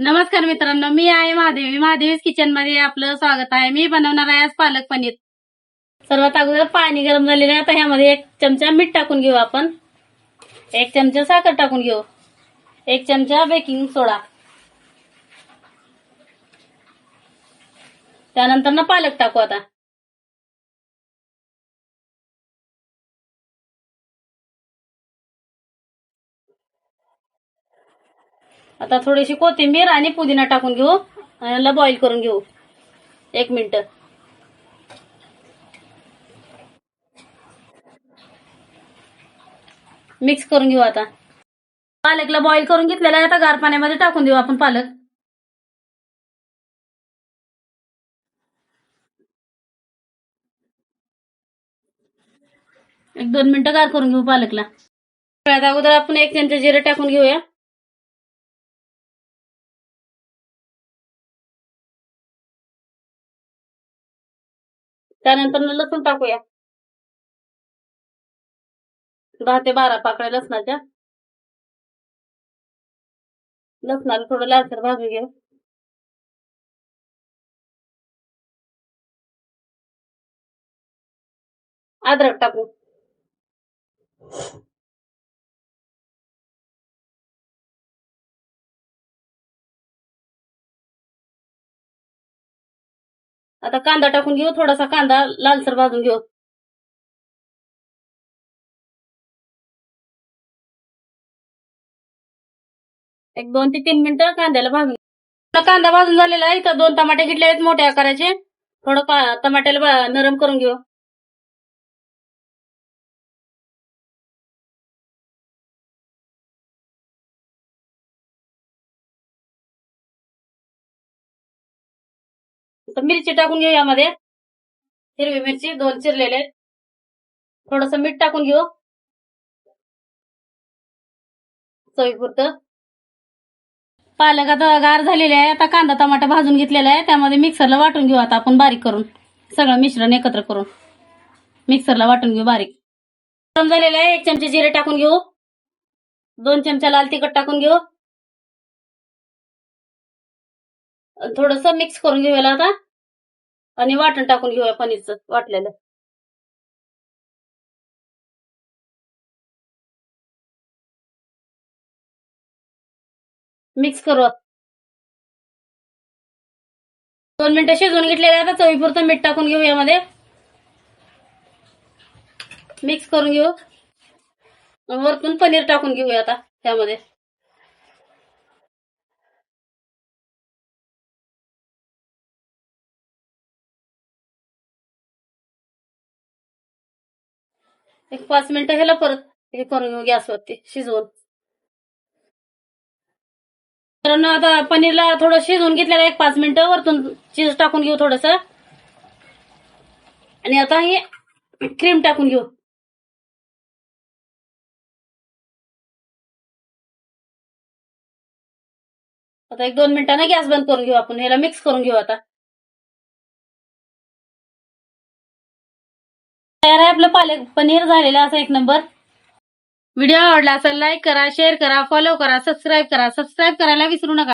नमस्कार मित्रांनो, मी आहे महादेवी. महादेवीज किचन मध्ये आपलं स्वागत आहे. मी बनवणार आहे आज पालक पनीर. सर्वात अगोदर पाणी गरम झालेलं आहे. आता ह्यामध्ये 1 चमचा मीठ टाकून घेऊ आपण. 1 चमचा साखर टाकून घेऊ. 1 चमचा बेकिंग सोडा. त्यानंतर ना पालक टाकू. आता थोडीशी कोथिंबीर आणि पुदिना टाकून घेऊ आणि याला बॉईल करून घेऊ 1 मिनिट. मिक्स करून घेऊ. आता पालकला बॉईल करून घेतलेला आहे. आता गार पाण्यामध्ये टाकून देऊ आपण पालक. एक 2 मिनिटं गार करून घेऊ पालकला. सगळ्यात अगोदर आपण 1 चमचा जिरे टाकून घेऊया. त्यानंतर लसूण टाकूया. 10 ते 12 पाकळ्या लसणाच्या. लसणाला थोडं लालसर भाजून घ्या. अद्रक टाकू. आता कांदा टाकून घेऊ. थोडासा कांदा लालसर भाजून घेऊ. एक 2 ते 3 मिनिटं कांद्याला भाजून. कांदा भाजून झालेला आहे. इथं 2 टमाटे घेतले आहेत मोठ्या आकाराचे. थोडं टमाट्याला नरम करून घेऊ. मिरची टाकून घेऊ. यामध्ये हिरवी मिरची 2 चिरलेले. थोडस मीठ टाकून घेऊ चवीपुरतं. पालक आता गार झालेले आहे. आता कांदा टमाटा भाजून घेतलेला आहे. त्यामध्ये मिक्सरला वाटून घेऊ. आता आपण बारीक करून सगळं मिश्रण एकत्र करून मिक्सरला वाटून घेऊ बारीक. गरम झालेलं आहे. 1 चमचे जिरे टाकून घेऊ. 2 चमचा लाल तिखट टाकून घेऊ. थोडस मिक्स करून घेऊया आता आणि वाटण टाकून घेऊया पनीरचं वाटलेलं. मिक्स करू. 2 मिनिटं शिजवून घेतलेलं आहे. आता चवीपुरतं मीठ टाकून घेऊ. यामध्ये मिक्स करून घेऊ. वरतून पनीर टाकून घेऊया आता त्यामध्ये. एक 5 मिनिटं ह्याला परत हे करून घेऊ गॅसवरती शिजवून. तर आता पनीरला थोडं शिजवून घेतलेलं 1-5 मिनिटं. वरतून चीज टाकून घेऊ थोडस आणि आता हे क्रीम टाकून घेऊ. आता 1-2 मिनिटांना गॅस बंद करून घेऊ. आपण ह्याला मिक्स करून घेऊ. आता तयार आहे आपलं पालक पनीर झालेलं असं 1 नंबर. व्हिडिओ आवडला असेल लाईक करा, शेअर करा, फॉलो करा, सबस्क्राईब करा. सबस्क्राईब करायला विसरू नका.